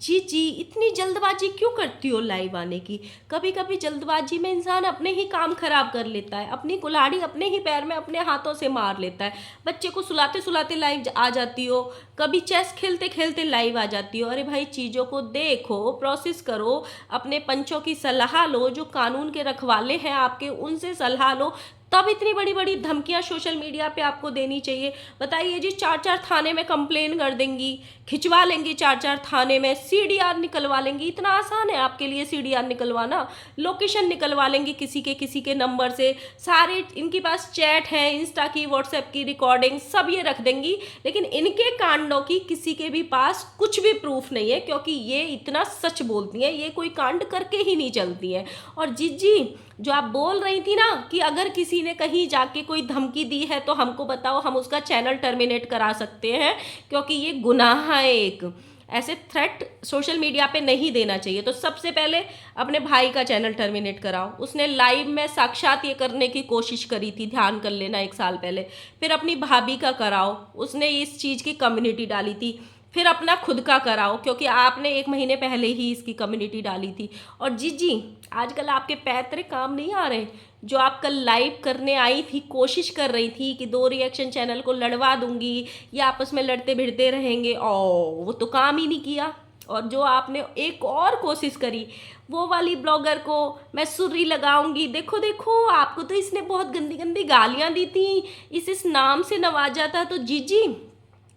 जी जी, इतनी जल्दबाजी क्यों करती हो लाइव आने की? कभी कभी जल्दबाजी में इंसान अपने ही काम खराब कर लेता है, अपनी कुल्हाड़ी अपने ही पैर में अपने हाथों से मार लेता है। बच्चे को सुलाते सुलाते लाइव आ जाती हो, कभी चेस खेलते खेलते लाइव आ जाती हो। अरे भाई, चीज़ों को देखो, प्रोसेस करो, अपने पंचों की सलाह लो, जो कानून के रखवाले हैं आपके उनसे सलाह लो, तब इतनी बड़ी बड़ी धमकियां सोशल मीडिया पे आपको देनी चाहिए। बताइए जी, चार चार थाने में कंप्लेन कर देंगी, खिंचवा लेंगी, चार चार थाने में सीडीआर निकलवा लेंगी। इतना आसान है आपके लिए सीडीआर निकलवाना? लोकेशन निकलवा लेंगी किसी के नंबर से, सारे इनके पास चैट है, इंस्टा की, व्हाट्सएप की रिकॉर्डिंग सब ये रख देंगी। लेकिन इनके कांडों की किसी के भी पास कुछ भी प्रूफ नहीं है, क्योंकि ये इतना सच बोलती हैं, ये कोई कांड करके ही नहीं चलती हैं। और जी, जो आप बोल रही थी ना कि अगर किसी ने कहीं जाके कोई धमकी दी है तो हमको बताओ, हम उसका चैनल टर्मिनेट करा सकते हैं, क्योंकि ये गुनाह है एक। ऐसे थ्रेट सोशल मीडिया पे नहीं देना चाहिए। तो सबसे पहले अपने भाई का चैनल टर्मिनेट कराओ, उसने लाइव में साक्षात ये करने की कोशिश करी थी, ध्यान कर लेना, 1 साल पहले। फिर अपनी भाभी का कराओ, उसने इस चीज़ की कम्युनिटी डाली थी। फिर अपना खुद का कराओ, क्योंकि आपने 1 महीने पहले ही इसकी कम्युनिटी डाली थी। और जी, आजकल आपके पैतरे काम नहीं आ रहे। जो आप कल लाइव करने आई थी, कोशिश कर रही थी कि 2 रिएक्शन चैनल को लड़वा दूंगी या आपस में लड़ते भिड़ते रहेंगे, वो तो काम ही नहीं किया। और जो आपने एक और कोशिश करी, वो वाली ब्लॉगर को मैं सुर्री लगाऊंगी, देखो देखो, आपको तो इसने बहुत गंदी गंदी गालियां दी थी, इस नाम से नवाजा था। तो जी,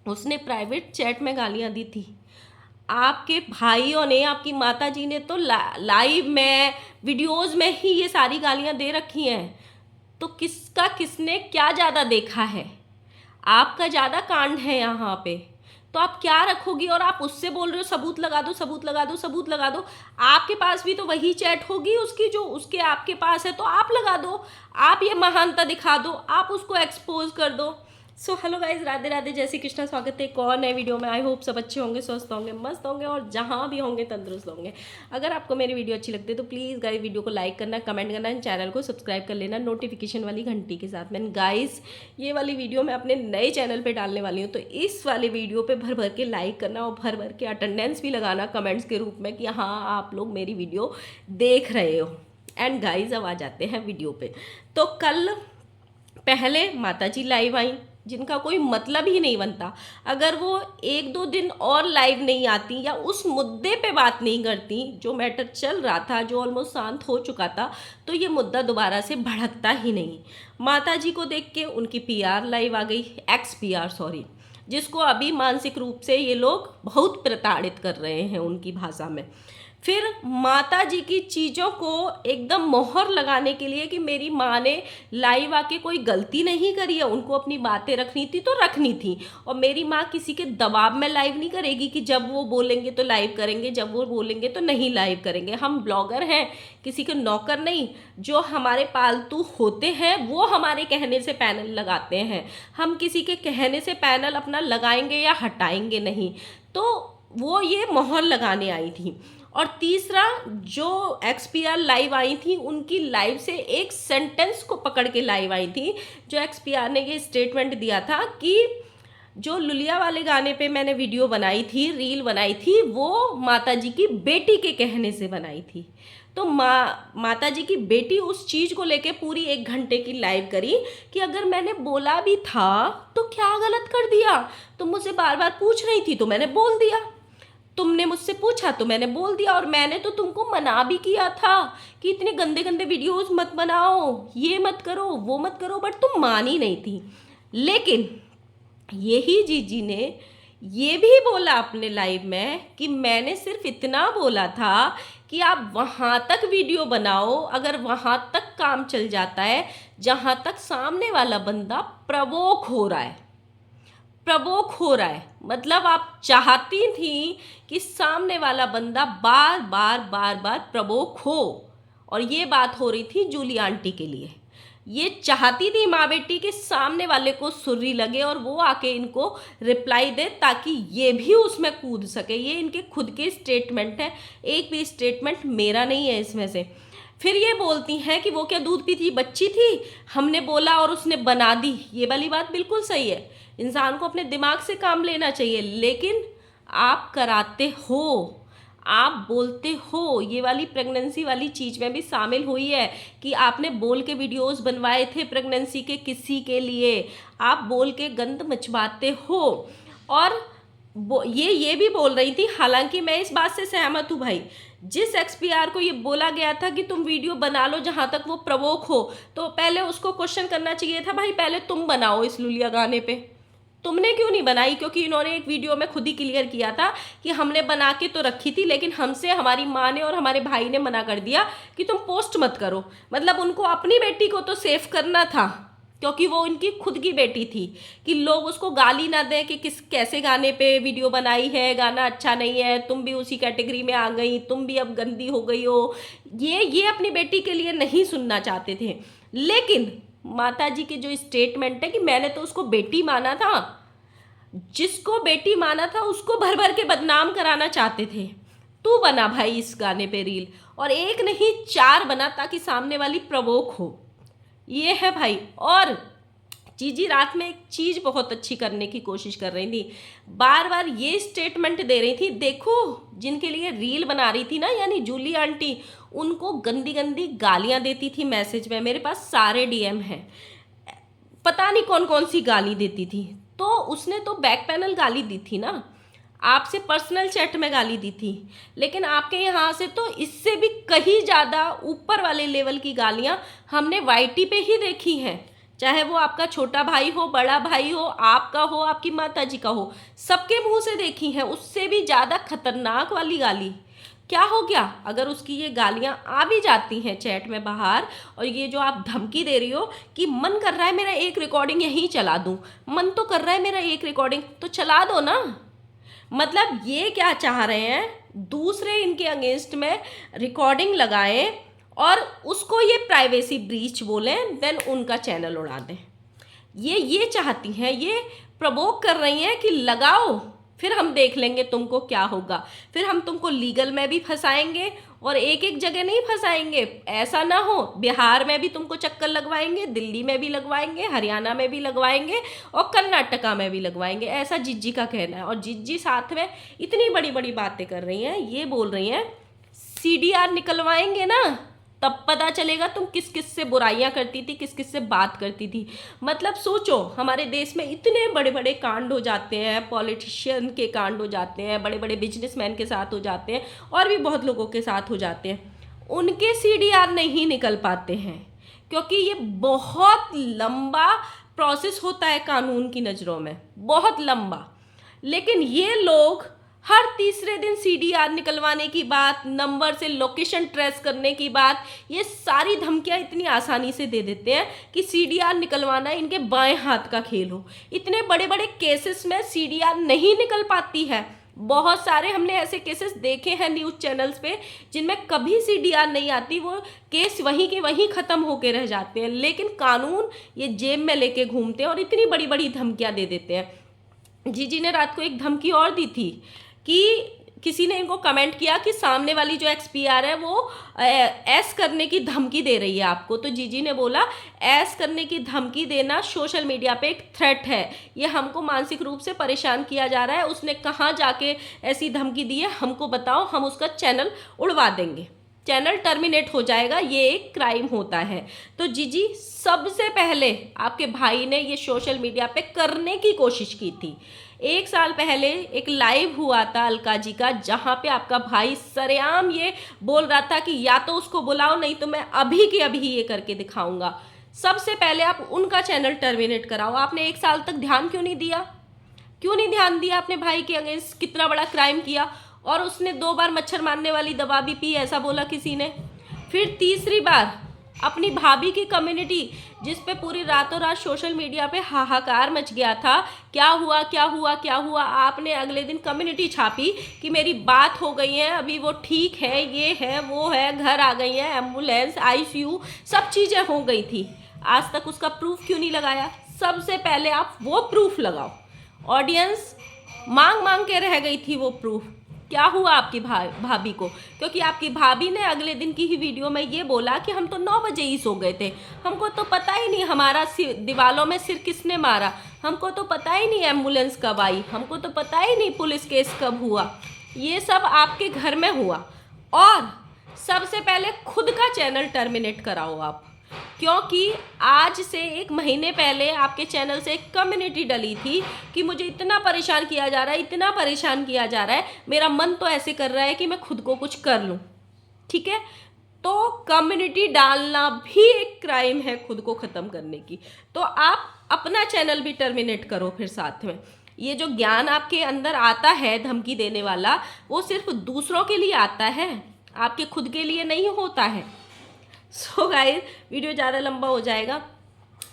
उसने प्राइवेट चैट में गालियां दी थी। आपके भाइयों ने, आपकी माता जी ने तो लाइव में, वीडियोस में ही ये सारी गालियां दे रखी हैं। तो किसका किसने क्या ज़्यादा देखा है? आपका ज़्यादा कांड है यहाँ पे। तो आप क्या रखोगी? और आप उससे बोल रहे हो सबूत लगा दो, सबूत लगा दो, सबूत लगा दो। आपके पास भी तो वही चैट होगी उसकी जो उसके आपके पास है, तो आप लगा दो, आप ये महानता दिखा दो, आप उसको एक्सपोज कर दो। So hello guys, Radhe Radhe, जय श्री कृष्णा। स्वागत है एक और नए वीडियो में। आई होप सब अच्छे होंगे, स्वस्थ होंगे, मस्त होंगे और जहाँ भी होंगे तंदुरुस्त होंगे। अगर आपको मेरी वीडियो अच्छी लगती है तो प्लीज़ गाइज वीडियो को लाइक करना, कमेंट करना, चैनल को सब्सक्राइब कर लेना नोटिफिकेशन वाली घंटी के साथ में। गाइज, ये वाली वीडियो मैं अपने नए चैनल पर डालने वाली हूँ, तो इस वाली वीडियो पर भर भर के लाइक करना और भर भर के अटेंडेंस भी लगाना कमेंट्स के रूप में कि हाँ, आप लोग मेरी वीडियो देख रहे हो। एंड गाइज, अब आ जाते हैं वीडियो पे। तो कल पहले माताजी लाइव आई, जिनका कोई मतलब ही नहीं बनता। अगर वो 1-2 दिन और लाइव नहीं आती या उस मुद्दे पे बात नहीं करती जो मैटर चल रहा था, जो ऑलमोस्ट शांत हो चुका था, तो ये मुद्दा दोबारा से भड़कता ही नहीं। माताजी को देख के उनकी पीआर लाइव आ गई, एक्स पीआर सॉरी, जिसको अभी मानसिक रूप से ये लोग बहुत प्रताड़ित कर रहे हैं उनकी भाषा में। फिर माता जी की चीज़ों को एकदम मोहर लगाने के लिए कि मेरी माँ ने लाइव आके कोई गलती नहीं करी है, उनको अपनी बातें रखनी थी तो रखनी थी, और मेरी माँ किसी के दबाव में लाइव नहीं करेगी कि जब वो बोलेंगे तो लाइव करेंगे, जब वो बोलेंगे तो नहीं लाइव करेंगे। हम ब्लॉगर हैं, किसी के नौकर नहीं। जो हमारे पालतू होते हैं वो हमारे कहने से पैनल लगाते हैं, हम किसी के कहने से पैनल अपना लगाएंगे या हटाएंगे नहीं। तो वो ये मोहर लगाने आई थी। और तीसरा, जो एक्सपीआर लाइव आई थी, उनकी लाइव से एक सेंटेंस को पकड़ के लाइव आई थी। जो एक्सपीआर ने ये स्टेटमेंट दिया था कि जो लुलिया वाले गाने पे मैंने वीडियो बनाई थी, रील बनाई थी, वो माता जी की बेटी के कहने से बनाई थी। तो माता जी की बेटी उस चीज़ को लेके पूरी 1 घंटे की लाइव करी कि अगर मैंने बोला भी था तो क्या गलत कर दिया? तुम मुझसे बार बार पूछ रही थी तो मैंने बोल दिया, तुमने मुझसे पूछा तो मैंने बोल दिया, और मैंने तो तुमको मना भी किया था कि इतने गंदे गंदे वीडियोस मत बनाओ, ये मत करो, वो मत करो, बट तुम मानी नहीं थी। लेकिन यही जीजी ने ये भी बोला अपने लाइव में कि मैंने सिर्फ इतना बोला था कि आप वहाँ तक वीडियो बनाओ अगर वहाँ तक काम चल जाता है जहाँ तक सामने वाला बंदा प्रवोक हो रहा है। प्रवोक हो रहा है मतलब आप चाहती थी कि सामने वाला बंदा बार बार बार बार प्रवोक हो, और ये बात हो रही थी जूली आंटी के लिए। ये चाहती थी माँ बेटी के सामने वाले को सुर्री लगे और वो आके इनको रिप्लाई दे ताकि ये भी उसमें कूद सके। ये इनके खुद के स्टेटमेंट है, एक भी स्टेटमेंट मेरा नहीं है इसमें से। फिर ये बोलती हैं कि वो क्या दूध पीती बच्ची थी, हमने बोला और उसने बना दी। ये वाली बात बिल्कुल सही है, इंसान को अपने दिमाग से काम लेना चाहिए, लेकिन आप कराते हो। आप बोलते हो, ये वाली प्रेगनेंसी वाली चीज़ में भी शामिल हुई है कि आपने बोल के वीडियोस बनवाए थे प्रेगनेंसी के किसी के लिए, आप बोल के गंद मचवाते हो। और ये भी बोल रही थी, हालांकि मैं इस बात से सहमत हूँ भाई, जिस एक्सपीआर को ये बोला गया था कि तुम वीडियो बना लो जहाँ तक वो प्रवोक हो, तो पहले उसको क्वेश्चन करना चाहिए था, भाई पहले तुम बनाओ इस लुलिया गाने पे, तुमने क्यों नहीं बनाई? क्योंकि इन्होंने एक वीडियो में खुद ही क्लियर किया था कि हमने बना के तो रखी थी, लेकिन हमसे हमारी माँ ने और हमारे भाई ने मना कर दिया कि तुम पोस्ट मत करो। मतलब उनको अपनी बेटी को तो सेफ करना था, क्योंकि वो उनकी खुद की बेटी थी, कि लोग उसको गाली ना दें कि किस कैसे गाने पे वीडियो बनाई है, गाना अच्छा नहीं है, तुम भी उसी कैटेगरी में आ गई, तुम भी अब गंदी हो गई हो। ये अपनी बेटी के लिए नहीं सुनना चाहते थे। लेकिन माता जी के जो स्टेटमेंट है कि मैंने तो उसको बेटी माना था, जिसको बेटी माना था उसको भर भर के बदनाम कराना चाहते थे। तू बना भाई इस गाने पे रील, और एक नहीं 4 बना, ताकि सामने वाली प्रवोक हो। ये है भाई। और जीजी रात में एक चीज़ बहुत अच्छी करने की कोशिश कर रही थी, बार बार ये स्टेटमेंट दे रही थी, देखो जिनके लिए रील बना रही थी ना, यानी जूली आंटी, उनको गंदी गंदी गालियां देती थी मैसेज में। मेरे पास सारे डीएम हैं, पता नहीं कौन कौन सी गाली देती थी। तो उसने तो बैक पैनल गाली दी थी ना, आपसे पर्सनल चैट में गाली दी थी, लेकिन आपके यहाँ से तो इससे भी कहीं ज़्यादा ऊपर वाले लेवल की गालियाँ हमने वाईटी पे ही देखी हैं। चाहे वो आपका छोटा भाई हो, बड़ा भाई हो, आपका हो, आपकी माता जी का हो, सबके मुंह से देखी हैं। उससे भी ज़्यादा खतरनाक वाली गाली। क्या हो गया अगर उसकी ये गालियाँ आ भी जाती हैं चैट में बाहर, और ये जो आप धमकी दे रही हो कि मन कर रहा है मेरा एक रिकॉर्डिंग यहीं चला दूँ, मन तो कर रहा है मेरा एक रिकॉर्डिंग, तो चला दो ना। मतलब ये क्या चाह रहे हैं, दूसरे इनके अगेंस्ट में रिकॉर्डिंग लगाएं और उसको ये प्राइवेसी ब्रीच बोलें, देन उनका चैनल उड़ा दें। ये चाहती हैं, ये प्रवोक कर रही हैं कि लगाओ, फिर हम देख लेंगे तुमको क्या होगा, फिर हम तुमको लीगल में भी फंसाएंगे, और एक एक जगह नहीं फंसाएंगे। ऐसा ना हो, बिहार में भी तुमको चक्कर लगवाएंगे, दिल्ली में भी लगवाएंगे, हरियाणा में भी लगवाएंगे, और कर्नाटका में भी लगवाएंगे, ऐसा जिज्जी का कहना है। और जिज्जी साथ में इतनी बड़ी बड़ी बातें कर रही हैं, ये बोल रही हैं सीडीआर निकलवाएंगे ना, तब पता चलेगा तुम किस किस से बुराइयां करती थी, किस किस से बात करती थी। मतलब सोचो, हमारे देश में इतने बड़े बड़े कांड हो जाते हैं, पॉलिटिशियन के कांड हो जाते हैं, बड़े बड़े बिजनेसमैन के साथ हो जाते हैं, और भी बहुत लोगों के साथ हो जाते हैं, उनके सीडीआर नहीं निकल पाते हैं, क्योंकि ये बहुत लंबा प्रोसेस होता है कानून की नज़रों में, बहुत लंबा। लेकिन ये लोग हर तीसरे दिन सीडीआर निकलवाने की बात, नंबर से लोकेशन ट्रेस करने की बात, ये सारी धमकियां इतनी आसानी से दे देते हैं कि सीडीआर निकलवाना इनके बाएं हाथ का खेल हो। इतने बड़े बड़े केसेस में सीडीआर नहीं निकल पाती है। बहुत सारे हमने ऐसे केसेस देखे हैं न्यूज़ चैनल्स पे, जिनमें कभी सीडीआर नहीं आती, वो केस वहीं के वहीं ख़त्म होके रह जाते हैं। लेकिन कानून ये जेब में लेके घूमते हैं और इतनी बड़ी बड़ी धमकियाँ दे देते हैं। जीजी ने रात को एक धमकी और दी थी कि किसी ने इनको कमेंट किया कि सामने वाली जो एक्सपीआर है वो ऐस करने की धमकी दे रही है आपको। तो जीजी ने बोला, ऐस करने की धमकी देना सोशल मीडिया पे एक थ्रेट है, ये हमको मानसिक रूप से परेशान किया जा रहा है। उसने कहाँ जाके ऐसी धमकी दी है हमको बताओ, हम उसका चैनल उड़वा देंगे, चैनल टर्मिनेट हो जाएगा, ये एक क्राइम होता है। तो जीजी, सबसे पहले आपके भाई ने ये सोशल मीडिया पे करने की कोशिश की थी। 1 साल पहले एक लाइव हुआ था अलका जी का, जहाँ पे आपका भाई सरेआम ये बोल रहा था कि या तो उसको बुलाओ, नहीं तो मैं अभी के अभी ये करके दिखाऊंगा। सबसे पहले आप उनका चैनल टर्मिनेट कराओ। आपने 1 साल तक ध्यान क्यों नहीं दिया? क्यों नहीं ध्यान दिया अपने भाई के अगेंस्ट? कितना बड़ा क्राइम किया, और उसने 2 बार मच्छर मारने वाली दवा भी पी, ऐसा बोला किसी ने। फिर तीसरी बार अपनी भाभी की कम्युनिटी, जिस पे पूरी रातों रात सोशल मीडिया पे हाहाकार मच गया था, क्या हुआ क्या हुआ क्या हुआ, आपने अगले दिन कम्युनिटी छापी कि मेरी बात हो गई है, अभी वो ठीक है, ये है वो है, घर आ गई है, एम्बुलेंस, आईसीयू, सब चीज़ें हो गई थी। आज तक उसका प्रूफ क्यों नहीं लगाया? सबसे पहले आप वो प्रूफ लगाओ। ऑडियंस मांग मांग के रह गई थी वो प्रूफ। क्या हुआ आपकी भाभी को? क्योंकि आपकी भाभी ने अगले दिन की ही वीडियो में ये बोला कि हम तो 9 बजे ही सो गए थे, हमको तो पता ही नहीं हमारा दीवालों में सिर किसने मारा, हमको तो पता ही नहीं एम्बुलेंस कब आई, हमको तो पता ही नहीं पुलिस केस कब हुआ। ये सब आपके घर में हुआ। और सबसे पहले खुद का चैनल टर्मिनेट कराओ आप, क्योंकि आज से 1 महीने पहले आपके चैनल से एक कम्युनिटी डली थी कि मुझे इतना परेशान किया जा रहा है, इतना परेशान किया जा रहा है, मेरा मन तो ऐसे कर रहा है कि मैं खुद को कुछ कर लूँ। ठीक है, तो कम्युनिटी डालना भी एक क्राइम है खुद को ख़त्म करने की। तो आप अपना चैनल भी टर्मिनेट करो फिर साथ में। ये जो ज्ञान आपके अंदर आता है धमकी देने वाला, वो सिर्फ दूसरों के लिए आता है, आपके खुद के लिए नहीं होता है। सो गाइस, वीडियो ज़्यादा लंबा हो जाएगा,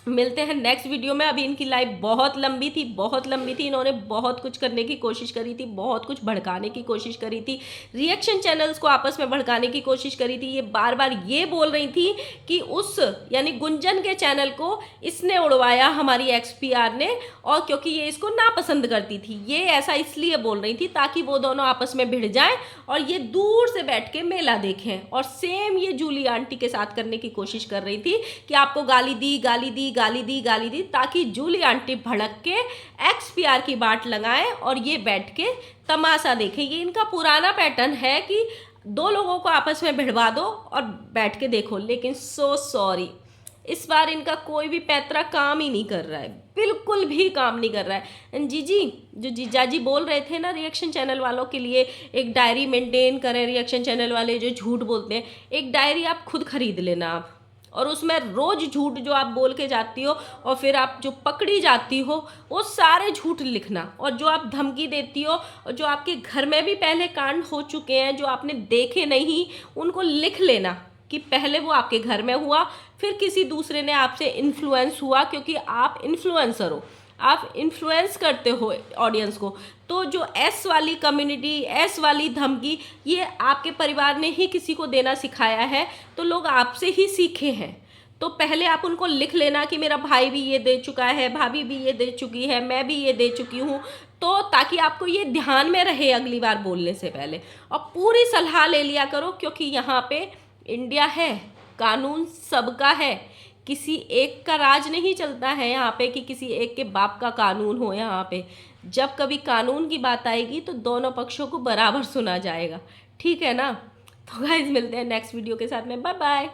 मिलते हैं नेक्स्ट वीडियो में। अभी इनकी लाइफ बहुत लंबी थी, बहुत लंबी थी। इन्होंने बहुत कुछ करने की कोशिश करी थी, बहुत कुछ भड़काने की कोशिश करी थी, रिएक्शन चैनल्स को आपस में भड़काने की कोशिश करी थी। ये बार बार ये बोल रही थी कि उस यानी गुंजन के चैनल को इसने उड़वाया हमारी XPR ने, और क्योंकि ये इसको नापसंद करती थी। ये ऐसा इसलिए बोल रही थी ताकि वो दोनों आपस में भिड़ जाएं और ये दूर से बैठ के मेला देखें। और सेम ये जूली आंटी के साथ करने की कोशिश कर रही थी कि आपको गाली दी, गाली दी, गाली दी, गाली दी, ताकि जूली आंटी भड़क के XPR की बाट लगाए और ये बैठ के तमाशा देखे। ये इनका पुराना पैटर्न है कि 2 लोगों को आपस में भिड़वा दो और बैठ के देखो। लेकिन सो सॉरी, इस बार इनका कोई भी पैतरा काम ही नहीं कर रहा है, बिल्कुल भी काम नहीं कर रहा है। जीजी, जो जीजाजी बोल रहे थे ना रिएक्शन चैनल वालों के लिए एक डायरी मेंटेन करें, रिएक्शन चैनल वाले जो झूठ बोलते हैं, एक डायरी आप खुद खरीद लेना आप, और उसमें रोज़ झूठ जो आप बोल के जाती हो और फिर आप जो पकड़ी जाती हो वो सारे झूठ लिखना। और जो आप धमकी देती हो और जो आपके घर में भी पहले कांड हो चुके हैं जो आपने देखे नहीं, उनको लिख लेना कि पहले वो आपके घर में हुआ, फिर किसी दूसरे ने आपसे इन्फ्लुएंस हुआ, क्योंकि आप इन्फ्लुएंसर हो, आप इन्फ्लुएंस करते हो ऑडियंस को। तो जो एस वाली कम्युनिटी, एस वाली धमकी, ये आपके परिवार ने ही किसी को देना सिखाया है, तो लोग आपसे ही सीखे हैं। तो पहले आप उनको लिख लेना कि मेरा भाई भी ये दे चुका है, भाभी भी ये दे चुकी है, मैं भी ये दे चुकी हूँ, तो ताकि आपको ये ध्यान में रहे अगली बार बोलने से पहले। और पूरी सलाह ले लिया करो, क्योंकि यहाँ पे इंडिया है, कानून सबका है, किसी एक का राज नहीं चलता है यहाँ पे कि किसी एक के बाप का कानून हो। यहाँ पे जब कभी कानून की बात आएगी तो दोनों पक्षों को बराबर सुना जाएगा, ठीक है ना। तो गाइस, मिलते हैं नेक्स्ट वीडियो के साथ में, बाय बाय।